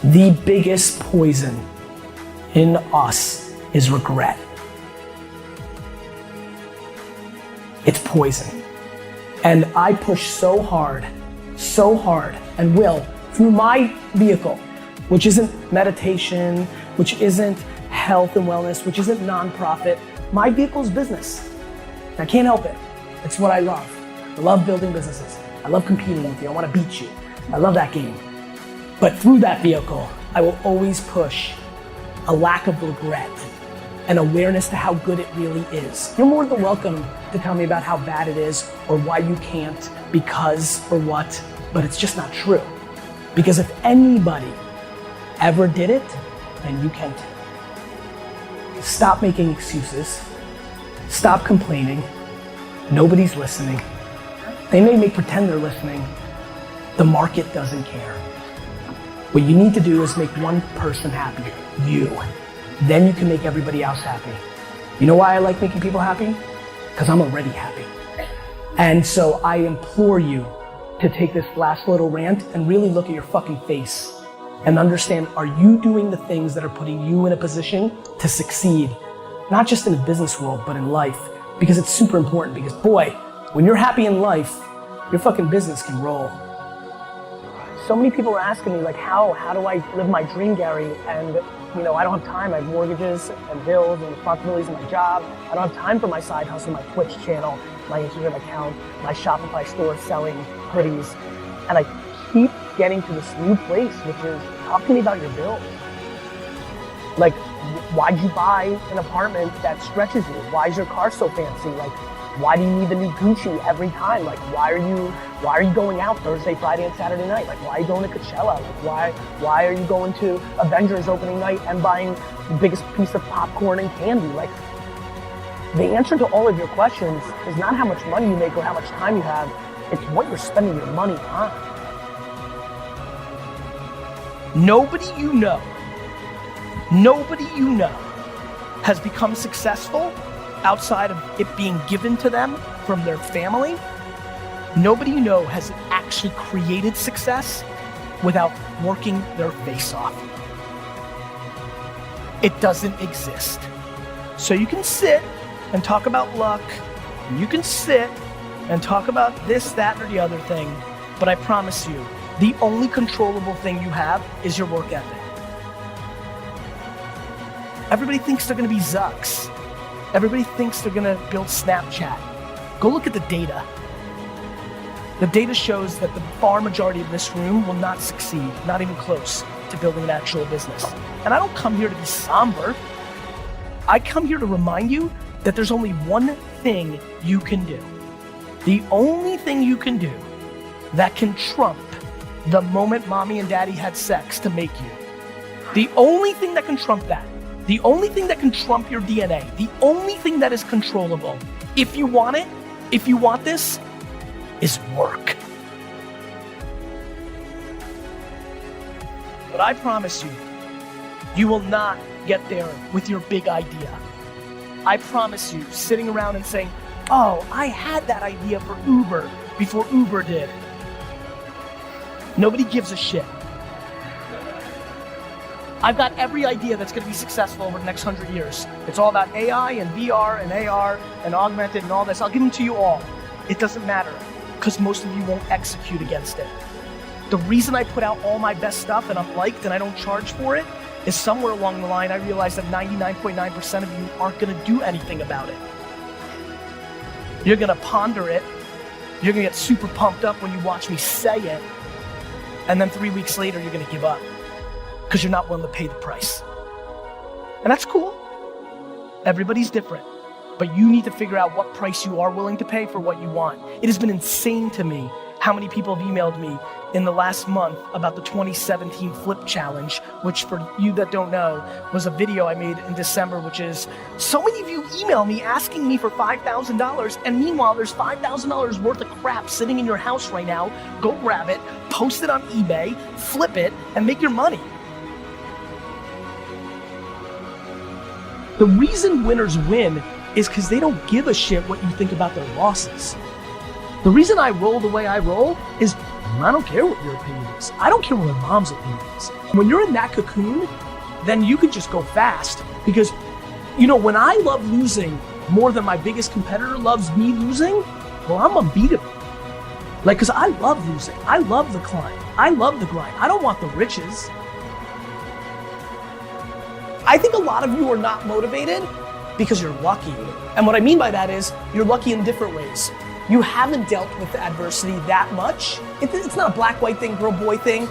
The biggest poison in us is regret. It's poison. And I push so hard, and will, through my vehicle, which isn't meditation, which isn't health and wellness, which isn't nonprofit. My vehicle's business. I can't help it. It's what I love. I love building businesses. I love competing with you. I want to beat you. I love that game. But through that vehicle, I will always push a lack of regret and awareness to how good it really is. You're more than welcome to tell me about how bad it is or why you can't, because or what, but it's just not true. Because if anybody ever did it, then you can too. Stop making excuses. Stop complaining. Nobody's listening. They may pretend they're listening. The market doesn't care. What you need to do is make one person happy, you. Then you can make everybody else happy. You know why I like making people happy? Because I'm already happy. And so I implore you to take this last little rant and really look at your fucking face and understand, are you doing the things that are putting you in a position to succeed? Not just in the business world, but in life. Because it's super important, because boy, when you're happy in life, your fucking business can roll. So many people are asking me like, how do I live my dream, Gary? And I don't have time. I have mortgages and bills and responsibilities in my job. I don't have time for my side hustle, my Twitch channel, my Instagram account, my Shopify store selling hoodies. And I keep getting to this new place, which is, talk to me about your bills. Like, why'd you buy an apartment that stretches you? Why is your car so fancy? Like, why do you need the new Gucci every time? Like, why are you going out Thursday, Friday, and Saturday night? Like, why are you going to Coachella? Like, why are you going to Avengers opening night and buying the biggest piece of popcorn and candy? Like, the answer to all of your questions is not how much money you make or how much time you have. It's what you're spending your money on. Nobody you know has become successful outside of it being given to them from their family. Nobody you know has actually created success without working their face off. It doesn't exist. So you can sit and talk about luck, and you can sit and talk about this, that, or the other thing, but I promise you, the only controllable thing you have is your work ethic. Everybody thinks they're gonna be Zucks. Everybody thinks they're gonna build Snapchat. Go look at the data. The data shows that the far majority of this room will not succeed, not even close to building an actual business. And I don't come here to be somber. I come here to remind you that there's only one thing you can do. The only thing you can do that can trump the moment mommy and daddy had sex to make you. The only thing that can trump that. The only thing that can trump your DNA, the only thing that is controllable, if you want it, if you want this, is work. But I promise you, you will not get there with your big idea. I promise you, sitting around and saying, oh, I had that idea for Uber before Uber did. Nobody gives a shit. I've got every idea that's gonna be successful over the next 100 years. It's all about AI and VR and AR and augmented and all this. I'll give them to you all. It doesn't matter, because most of you won't execute against it. The reason I put out all my best stuff and I'm liked and I don't charge for it is somewhere along the line I realized that 99.9% of you aren't gonna do anything about it. You're gonna ponder it. You're gonna get super pumped up when you watch me say it. And then 3 weeks later, you're gonna give up, because you're not willing to pay the price. And that's cool. Everybody's different. But you need to figure out what price you are willing to pay for what you want. It has been insane to me how many people have emailed me in the last month about the 2017 Flip Challenge, which for you that don't know, was a video I made in December, which is, so many of you email me asking me for $5,000, and meanwhile there's $5,000 worth of crap sitting in your house right now. Go grab it, post it on eBay, flip it, and make your money. The reason winners win is because they don't give a shit what you think about their losses. The reason I roll the way I roll is I don't care what your opinion is. I don't care what my mom's opinion is. When you're in that cocoon, then you can just go fast because, when I love losing more than my biggest competitor loves me losing, well, I'm unbeatable. Because I love losing. I love the climb. I love the grind. I don't want the riches. I think a lot of you are not motivated because you're lucky. And what I mean by that is you're lucky in different ways. You haven't dealt with adversity that much. It's not a black-white thing, girl-boy thing.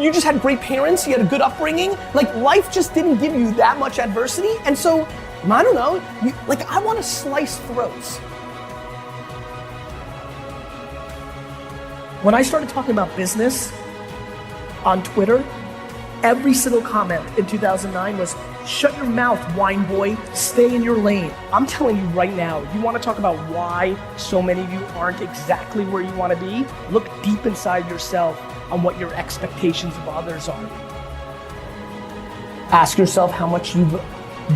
You just had great parents, you had a good upbringing. Life just didn't give you that much adversity. And so, I don't know, I want to slice throats. When I started talking about business on Twitter, every single comment in 2009 was, shut your mouth, wine boy, stay in your lane. I'm telling you right now, you want to talk about why so many of you aren't exactly where you want to be? Look deep inside yourself on what your expectations of others are. Ask yourself how much you've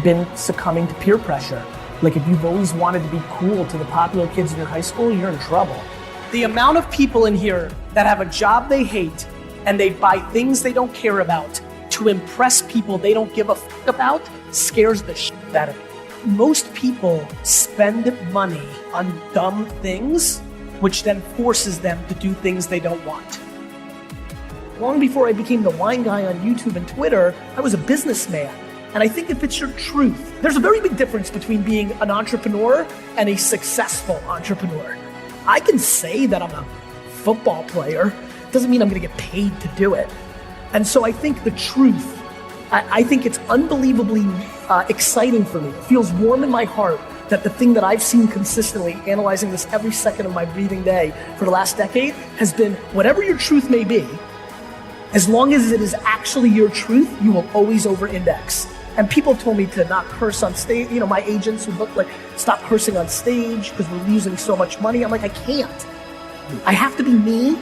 been succumbing to peer pressure. If you've always wanted to be cool to the popular kids in your high school, you're in trouble. The amount of people in here that have a job they hate and they buy things they don't care about to impress people they don't give a fuck about scares the shit out of me. Most people spend money on dumb things, which then forces them to do things they don't want. Long before I became the wine guy on YouTube and Twitter, I was a businessman. And I think if it's your truth, there's a very big difference between being an entrepreneur and a successful entrepreneur. I can say that I'm a football player. Doesn't mean I'm gonna get paid to do it. And so I think the truth, I think it's unbelievably exciting for me. It feels warm in my heart that the thing that I've seen consistently, analyzing this every second of my breathing day for the last decade, has been whatever your truth may be, as long as it is actually your truth, you will always over-index. And people told me to not curse on stage. My agents would look like, stop cursing on stage because we're losing so much money. I'm like, I can't. I have to be me,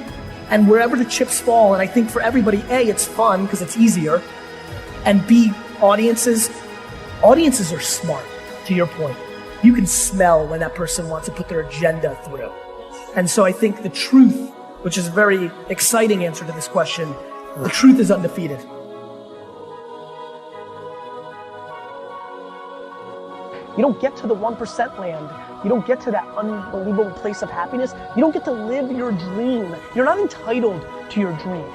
and wherever the chips fall. And I think for everybody, A, it's fun because it's easier, and B, audiences are smart, to your point. You can smell when that person wants to put their agenda through. And so I think the truth, which is a very exciting answer to this question, the truth is undefeated. You don't get to the 1% land. You don't get to that unbelievable place of happiness. You don't get to live your dream. You're not entitled to your dream.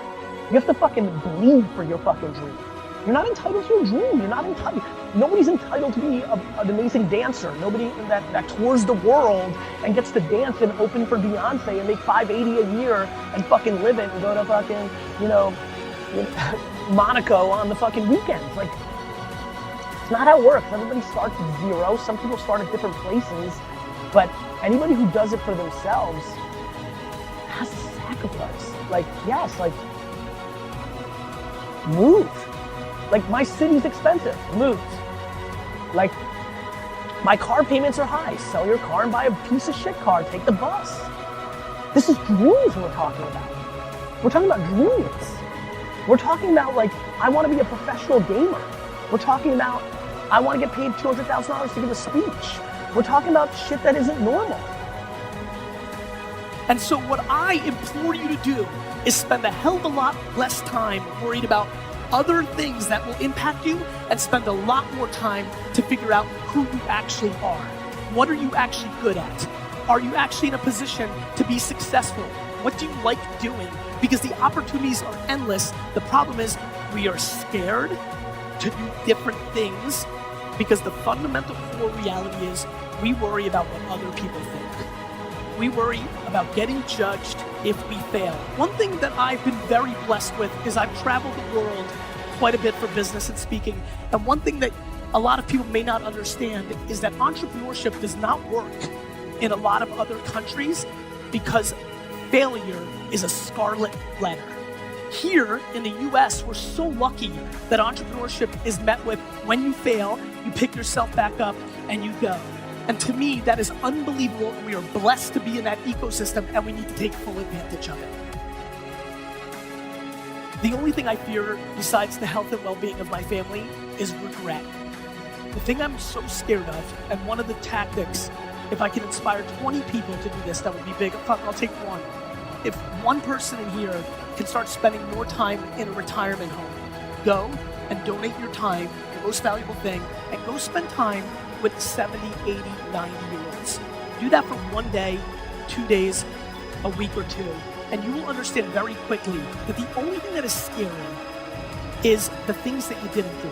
You have to fucking bleed for your fucking dream. You're not entitled to your dream. You're not entitled. Nobody's entitled to be an amazing dancer. Nobody that tours the world and gets to dance and open for Beyonce and make $580 a year and fucking live it and go to fucking, Monaco on the fucking weekends. It's not how it works. Everybody starts at zero. Some people start at different places, but anybody who does it for themselves has to sacrifice. Move. My city's expensive. Move. My car payments are high. Sell your car and buy a piece of shit car. Take the bus. This is dreams we're talking about. We're talking about dreams. We're talking about I want to be a professional gamer. We're talking about I want to get paid $200,000 to give a speech. We're talking about shit that isn't normal. And so what I implore you to do is spend a hell of a lot less time worried about other things that will impact you and spend a lot more time to figure out who you actually are. What are you actually good at? Are you actually in a position to be successful? What do you like doing? Because the opportunities are endless. The problem is we are scared to do different things because the fundamental core reality is we worry about what other people think. We worry about getting judged if we fail. One thing that I've been very blessed with is I've traveled the world quite a bit for business and speaking. And one thing that a lot of people may not understand is that entrepreneurship does not work in a lot of other countries because failure is a scarlet letter. Here in the US, we're so lucky that entrepreneurship is met with when you fail, you pick yourself back up and you go. And to me, that is unbelievable. We are blessed to be in that ecosystem and we need to take full advantage of it. The only thing I fear besides the health and well-being of my family is regret. The thing I'm so scared of, and one of the tactics, if I can inspire 20 people to do this, that would be big. I'll take one. if one person in here can start spending more time in a retirement home, go and donate your time, your most valuable thing, and go spend time with 70, 80, 90-year-olds. Do that for 1 day, 2 days, a week or two, and you will understand very quickly that the only thing that is scary is the things that you didn't do.